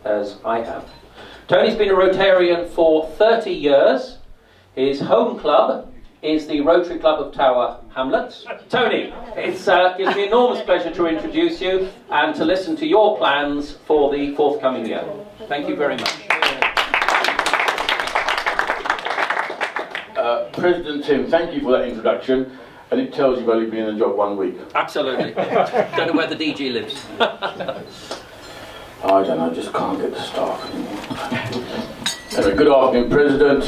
as I have. Tony's been a Rotarian for 30 years. His home club is the Rotary Club of Tower Hamlets. Tony, it gives me enormous pleasure to introduce you and to listen to your plans for the forthcoming year. Thank you very much. President Tim, thank you for that introduction, and it tells you've only been in the job 1 week. Absolutely. Don't know where the DG lives. I don't know, I just can't get the staff anymore. Anyway, good afternoon, President,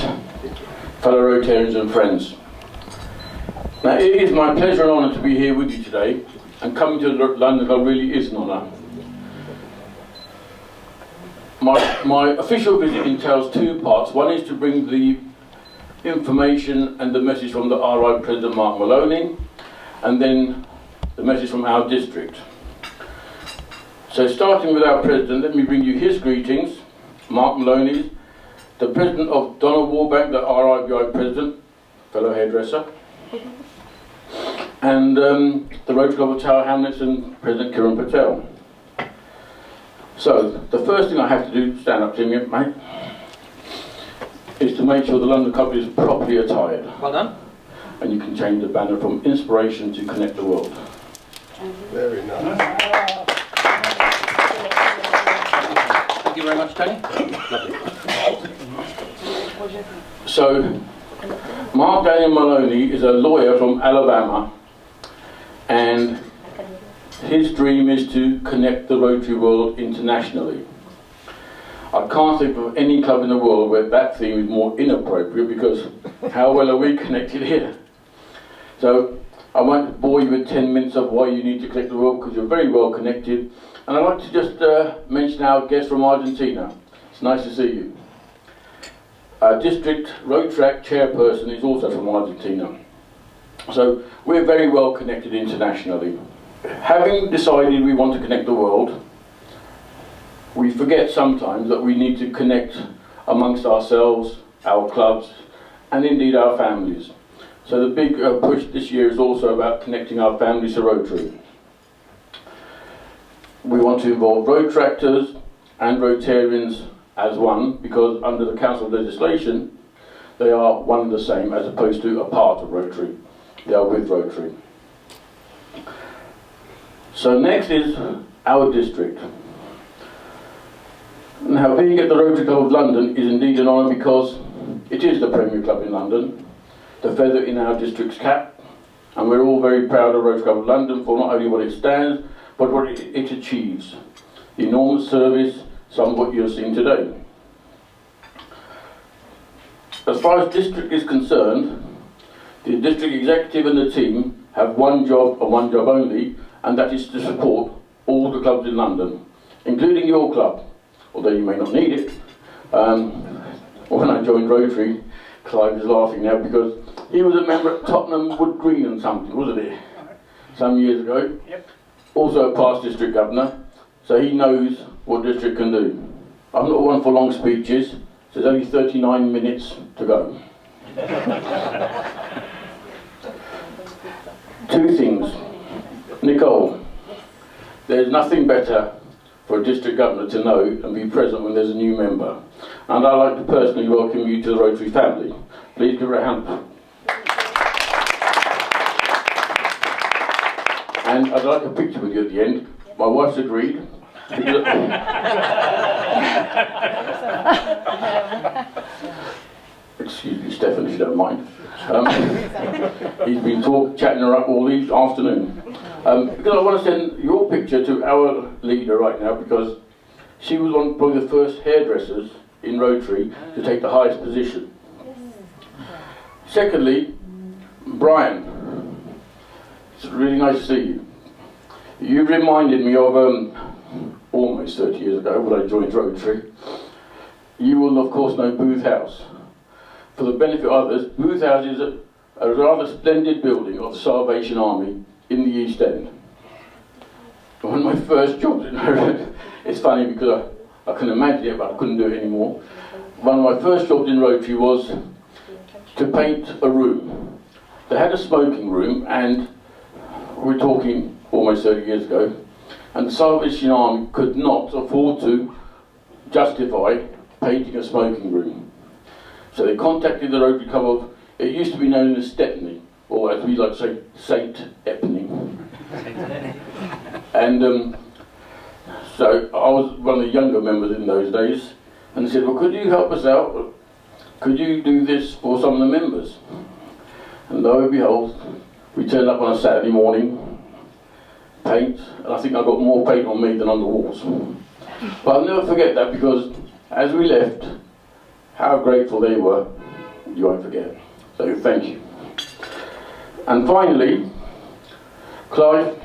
fellow Rotarians and friends. Now, it is my pleasure and honour to be here with you today, and coming to London Club really is an honour. My official visit entails two parts. One is to bring the information and the message from the RI President Mark Maloney, and then the message from our district. So starting with our President, let me bring you his greetings, Mark Maloney's, the President of Donald Warbank, the RIBI President, fellow hairdresser, and the Rotary Club of Tower Hamlets and President Kiran Patel. So the first thing I have to do, stand up to me, mate, is to make sure the London Club is properly attired. Well done. And you can change the banner from inspiration to connect the world. Very nice. Thank you very much, Tony. So, Mark Daniel Maloney is a lawyer from Alabama, and his dream is to connect the Rotary world internationally. I can't think of any club in the world where that theme is more inappropriate, because how well are we connected here? So I won't bore you with 10 minutes of why you need to connect the world, because you're very well connected. And I'd like to just mention our guest from Argentina. It's nice to see you. Our district Rotrac chairperson is also from Argentina. So we're very well connected internationally. Having decided we want to connect the world, we forget sometimes that we need to connect amongst ourselves, our clubs, and indeed our families. So the big push this year is also about connecting our families to Rotary. We want to involve Rotractors and Rotarians as one, because under the Council legislation, they are one and the same, as opposed to a part of Rotary. They are with Rotary. So next is our district. Now, being at the Rotary Club of London is indeed an honour, because it is the premier club in London, the feather in our district's cap, and we're all very proud of Rotary Club of London for not only what it stands, but what it achieves. The enormous service, some of what you're seeing today. As far as district is concerned, the district executive and the team have one job and one job only, and that is to support all the clubs in London, including your club. Although you may not need it. When I joined Rotary, Clive is laughing now, because he was a member at Tottenham Wood Green and something, wasn't he? Some years ago. Yep. Also a past district governor, so he knows what district can do. I'm not one for long speeches, so there's only 39 minutes to go. Two things. Nicole, there's nothing better for a district governor to know and be present when there's a new member. And I'd like to personally welcome you to the Rotary family. Please give her a hand. And I'd like a picture with you at the end. My wife's agreed. Excuse me, Stefan, if you don't mind. He's been chatting her up all the afternoon. Because I want to send your picture to our leader right now, because she was probably the first hairdressers in Rotary to take the highest position. Secondly, Brian, it's really nice to see you. You reminded me of almost 30 years ago when I joined Rotary. You will of course know Booth House. For the benefit of others, Booth House is a rather splendid building of the Salvation Army in the East End. One of my first jobs in Rotary, it's funny because I can imagine it, but I couldn't do it anymore. One of my first jobs in Rotary was to paint a room. They had a smoking room, and we're talking almost 30 years ago, and the Salvation Army could not afford to justify painting a smoking room. So they contacted the Rotary Club of, it used to be known as Stepney, or as we like to say, Saint Epney. And so I was one of the younger members in those days, and said, well, could you help us out? Could you do this for some of the members? And lo and behold, we turned up on a Saturday morning, paint, and I think I got more paint on me than on the walls. But I'll never forget that, because as we left, how grateful they were, you won't forget. So thank you. And finally, Clive,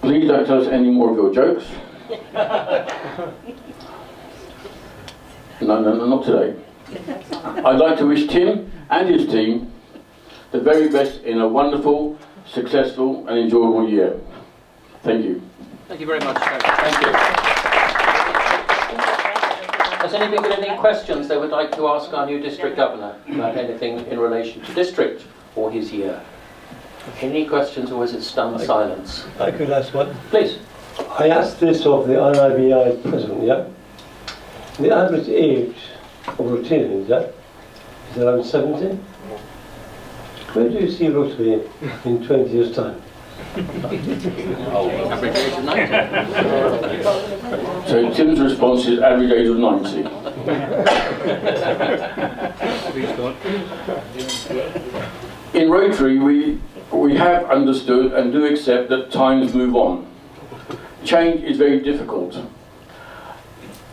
please don't tell us any more of your jokes. No, not today. I'd like to wish Tim and his team the very best in a wonderful, successful and enjoyable year. Thank you. Thank you very much, Tony. Thank you. Has anybody got any questions they would like to ask our new district governor about anything in relation to district or his year? Any questions, or is it stunned silence? I could ask one. Please. I asked this of the RIBI president, yeah? The average age of Rotarians, yeah, is around 70. Where do you see Rotary in 20 years' time? Average age of 90. So Tim's response is average age of 90. In Rotary, we have understood and do accept that times move on. Change is very difficult.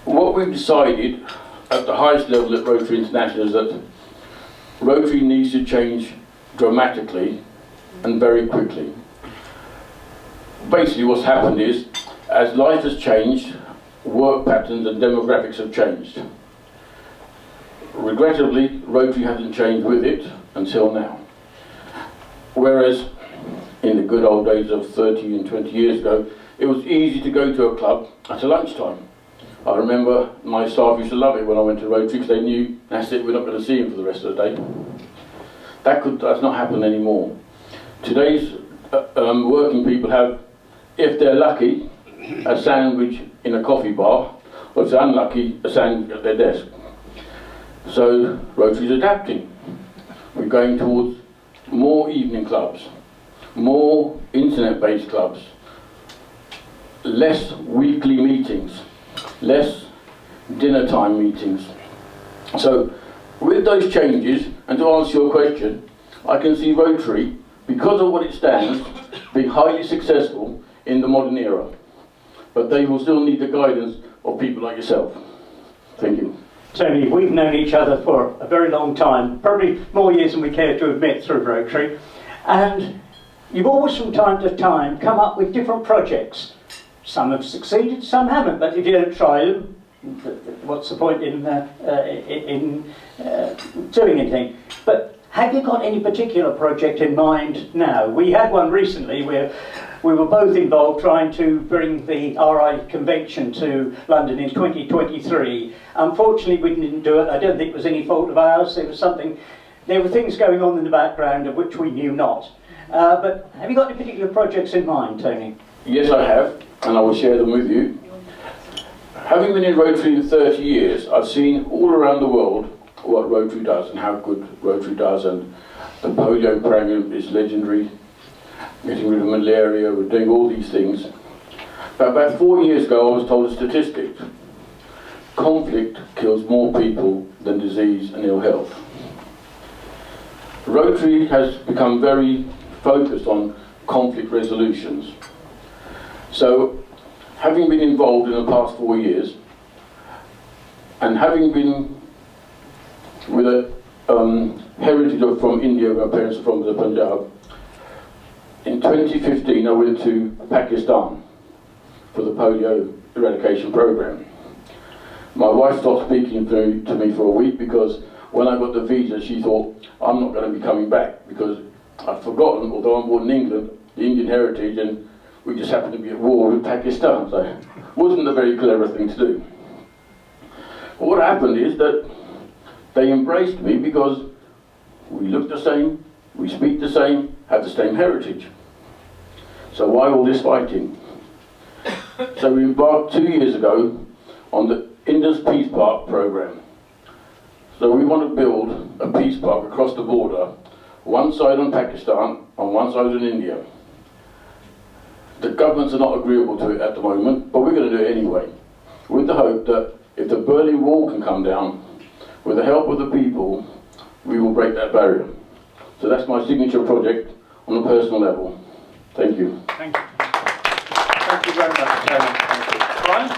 What we've decided at the highest level at Rotary International is that Rotary needs to change dramatically and very quickly. Basically what's happened is, as life has changed, work patterns and demographics have changed. Regrettably, Rotary hasn't changed with it until now. Whereas in the good old days of 30 and 20 years ago, it was easy to go to a club at a lunchtime. I remember my staff used to love it when I went to Rotary, because they knew, that's it, we're not going to see him for the rest of the day. That's not happened anymore. Today's working people have, if they're lucky, a sandwich in a coffee bar, or if they're unlucky, a sandwich at their desk. So Rotary's adapting. We're going towards more evening clubs, more internet-based clubs, less weekly meetings, less dinner time meetings. So with those changes, and to answer your question, I can see Rotary, because of what it stands, being highly successful in the modern era. But they will still need the guidance of people like yourself. Thank you. Tony, we've known each other for a very long time, probably more years than we care to admit through Rotary, and you've always from time to time come up with different projects. Some have succeeded, some haven't, but if you don't try them, what's the point in doing anything? But have you got any particular project in mind now? We had one recently where we were both involved trying to bring the RI convention to London in 2023. Unfortunately, we didn't do it. I don't think it was any fault of ours. There were things going on in the background of which we knew not. But have you got any particular projects in mind, Tony? Yes, I have, and I will share them with you. Having been in Rotary for 30 years, I've seen all around the world what Rotary does and how good Rotary does, and the polio program is legendary. Getting rid of malaria, we're doing all these things. But about 4 years ago I was told a statistic. Conflict kills more people than disease and ill health. Rotary has become very focused on conflict resolutions. So, having been involved in the past 4 years, and having been with a heritage from India, my parents are from the Punjab, in 2015 I went to Pakistan for the polio eradication program. My wife stopped speaking to me for a week because when I got the visa she thought I'm not going to be coming back, because I'd forgotten, although I'm born in England, the Indian heritage, and we just happened to be at war with Pakistan, so it wasn't a very clever thing to do. But what happened is that they embraced me because we look the same, we speak the same, have the same heritage. So why all this fighting? So we embarked 2 years ago on the Indus Peace Park programme. So we want to build a peace park across the border, one side on Pakistan and one side on India. The governments are not agreeable to it at the moment, but we're going to do it anyway, with the hope that if the Berlin Wall can come down, with the help of the people, we will break that barrier. So that's my signature project on a personal level. Thank you. Thank you. Thank you very much, Tony. Thank you. Brian?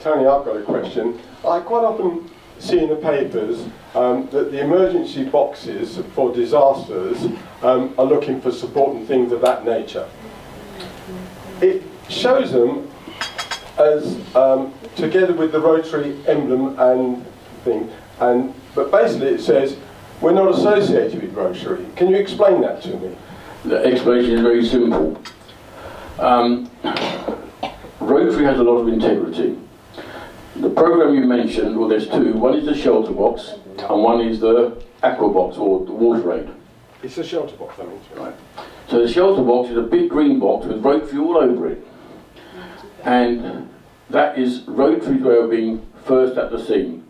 Tony, I've got a question. I quite often see in the papers that the emergency boxes for disasters are looking for support and things of that nature. It shows them as together with the Rotary emblem and thing, but basically it says we're not associated with Rotary. Can you explain that to me? The explanation is very simple. Rotary has a lot of integrity. The programme you mentioned, well, there's two. One is the shelter box, and one is the aqua box, or the water aid. It's a shelter box, I mean. Right. So the shelter box is a big green box with Rotary all over it. And that is Rotary's way of being first at the scene.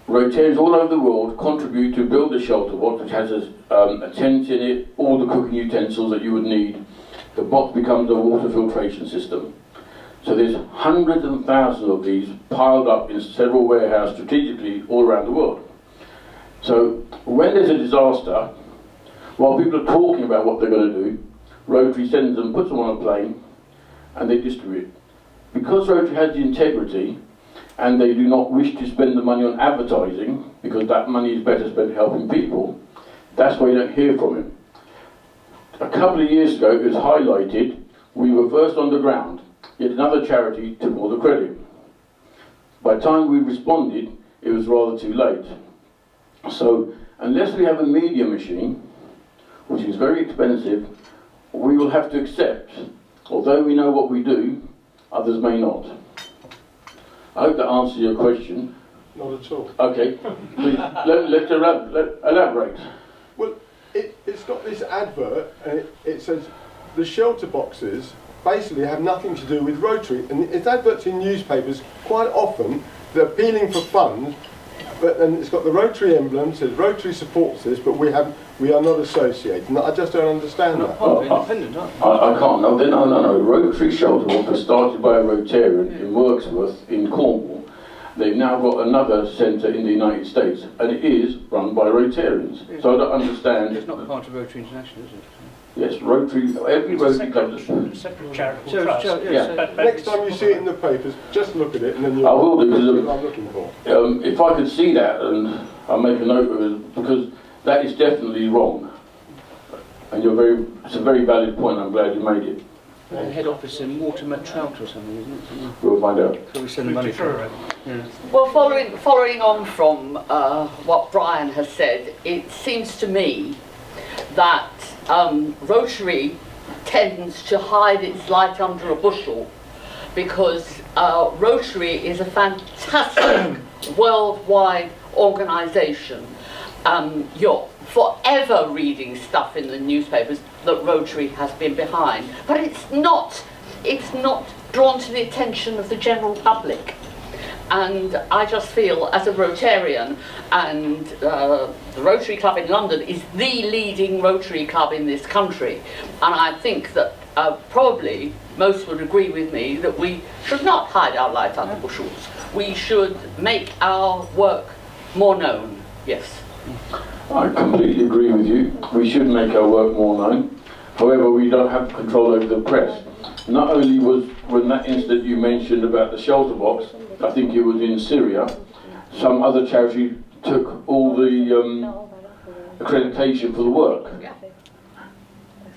Rotarians all over the world contribute to build the shelter box, which has a tent in it, all the cooking utensils that you would need. The box becomes a water filtration system. So there's hundreds and thousands of these piled up in several warehouses strategically all around the world. So when there's a disaster, while people are talking about what they're going to do, Rotary sends them, puts them on a plane, and they distribute. Because Rotary has the integrity, and they do not wish to spend the money on advertising, because that money is better spent helping people, that's why you don't hear from him. A couple of years ago, it was highlighted, we were first on the ground, yet another charity took all the credit. By the time we responded, it was rather too late. So, unless we have a media machine, which is very expensive, we will have to accept, although we know what we do, others may not. I hope that answers your question. Not at all. Okay, please, let's elaborate. Well, it's got this advert, and it says the shelter boxes basically have nothing to do with Rotary, and it's adverts in newspapers quite often. They're appealing for funds, and it's got the Rotary emblem, says Rotary supports this, but we are not associated. And I just don't understand that. Independent, aren't you? I can't. No. Rotary Shelter Box was started by a Rotarian in Wirksworth in Cornwall. They've now got another centre in the United States, and it is run by Rotarians. So I don't understand. It's not part of Rotary International, is it? Yes, Rotary. Every Rotary club. Separate charitable trust. Next time you see it in the papers, just look at it, and then you'll I will do, see what I'm looking for. If I could see that, and I'll make a note of it, because that is definitely wrong. And it's a very valid point. I'm glad you made it. The head office in Watermet Trout or something, isn't it? We'll find out. So we send the money for it. Yeah. Well, following on from what Brian has said, it seems to me that Rotary tends to hide its light under a bushel, because Rotary is a fantastic worldwide organisation. You're forever reading stuff in the newspapers that Rotary has been behind, but it's not drawn to the attention of the general public. And I just feel, as a Rotarian, and the Rotary Club in London is the leading Rotary club in this country, and I think that probably most would agree with me that we should not hide our light under bushels. We should make our work more known. Yes. I completely agree with you. We should make our work more known. However, we don't have control over the press. Not only was when that incident you mentioned about the shelter box, I think it was in Syria, some other charity took all the accreditation for the work.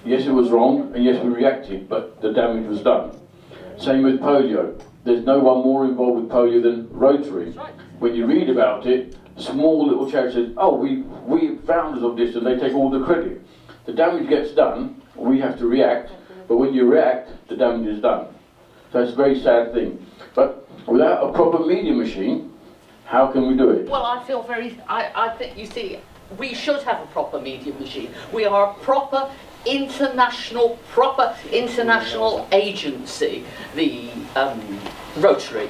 Yes, it was wrong, and yes, we reacted, but the damage was done. Same with polio. There's no one more involved with polio than Rotary. When you read about it, small little charity says, oh, we founders of this, and they take all the credit. The damage gets done, we have to react, but when you react, the damage is done. So it's a very sad thing. But without a proper media machine, how can we do it? Well, I feel I think, you see, we should have a proper media machine. We are a proper international agency, the Rotary.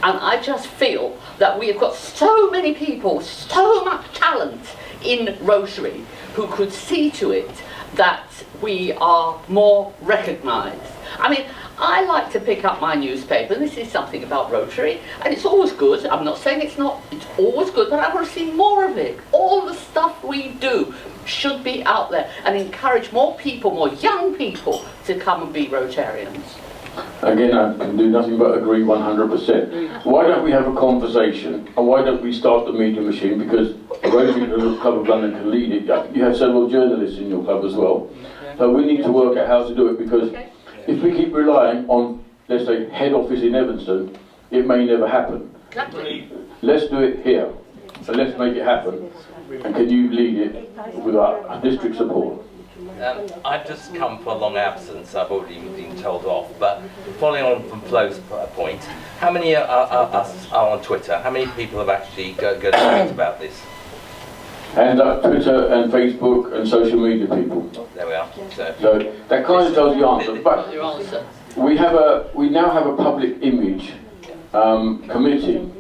And I just feel that we have got so many people, so much talent in Rotary who could see to it that we are more recognised. I mean, I like to pick up my newspaper, and this is something about Rotary, and it's always good. I'm not saying it's not, it's always good, but I want to see more of it. All the stuff we do should be out there and encourage more people, more young people, to come and be Rotarians. Again, I can do nothing but agree 100%. Why don't we have a conversation, and why don't we start the media machine? Because Rotary Club of London can lead it. You have several journalists in your club as well. So we need to work out how to do it, because if we keep relying on, let's say, head office in Evanston, it may never happen. Exactly. Let's do it here. So let's make it happen. And can you lead it with our district support? I've just come for a long absence, I've already been told off, but following on from Flo's point, how many are on Twitter? How many people have actually got to tweet about this? And Twitter and Facebook and social media people. There we are. So that kind of tells the answer. But we now have a public image committee.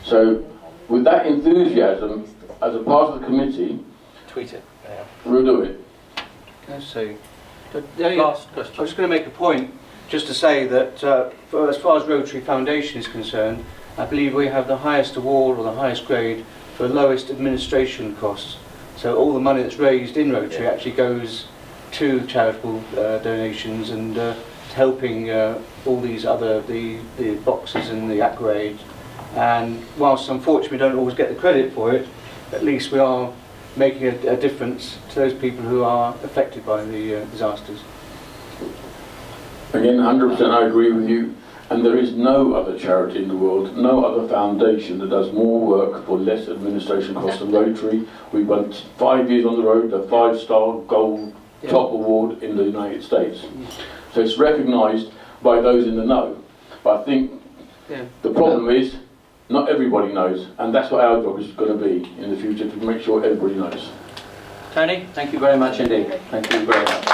So with that enthusiasm, as a part of the committee, tweet it. Yeah. We'll do it. So, last question. I was going to make a point, just to say that as far as Rotary Foundation is concerned, I believe we have the highest award or the highest grade for lowest administration costs. So all the money that's raised in Rotary actually goes to charitable donations and helping all these other, the boxes and the accolades. And whilst unfortunately we don't always get the credit for it, at least we are making a difference to those people who are affected by the disasters. Again, 100% I agree with you. And there is no other charity in the world, no other foundation that does more work for less administration costs than Rotary. We've won 5 years on the road, the 5-star gold top award in the United States. So it's recognised by those in the know. But I think the problem is, not everybody knows, and that's what our job is going to be in the future, to make sure everybody knows. Tony, thank you very much indeed. Thank you very much.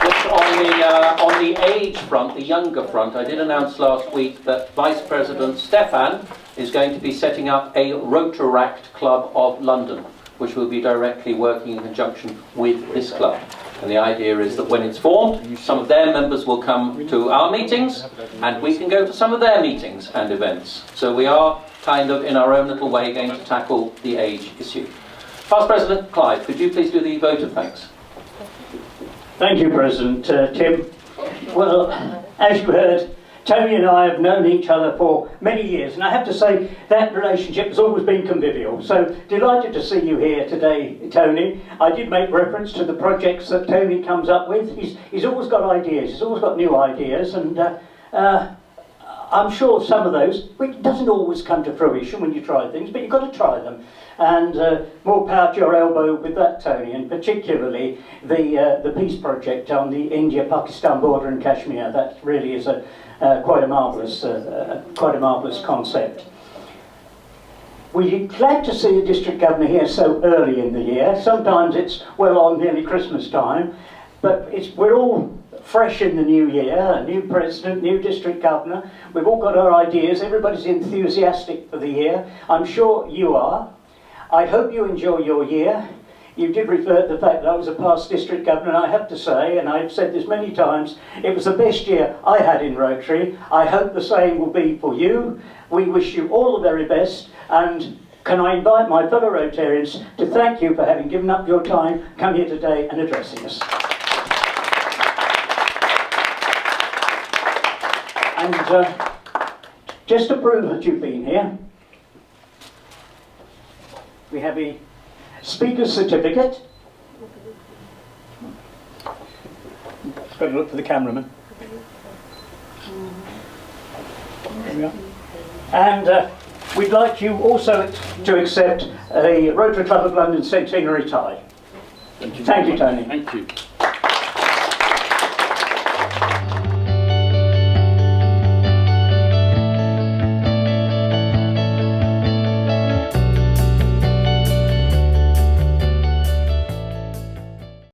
Just on the age front, the younger front, I did announce last week that Vice President Stefan is going to be setting up a Rotaract Club of London, which will be directly working in conjunction with this club. And the idea is that when it's formed, some of their members will come to our meetings, and we can go to some of their meetings and events. So we are kind of, in our own little way, going to tackle the age issue. Past President Clive, could you please do the vote of thanks? Thank you, President Tim. Well, as you heard, Tony and I have known each other for many years, and I have to say that relationship has always been convivial. So delighted to see you here today, Tony. I did make reference to the projects that Tony comes up with. He's always got ideas, he's always got new ideas, and I'm sure some of those, it doesn't always come to fruition when you try things, but you've got to try them. And more power to your elbow with that, Tony, and particularly the peace project on the India-Pakistan border in Kashmir. That really is quite a marvellous concept. We're glad to see the district governor here so early in the year. Sometimes it's well on nearly Christmas time, but we're all fresh in the new year, a new president, new district governor. We've all got our ideas. Everybody's enthusiastic for the year. I'm sure you are. I hope you enjoy your year. You did refer to the fact that I was a past district governor, and I have to say, and I've said this many times, it was the best year I had in Rotary. I hope the same will be for you. We wish you all the very best, and can I invite my fellow Rotarians to thank you for having given up your time, come here today and addressing us. And just to prove that you've been here, we have a speaker's certificate. Better look for the cameraman. There we are. And we'd like you also to accept a Rotary Club of London centenary tie. Thank you, Tony. Thank you.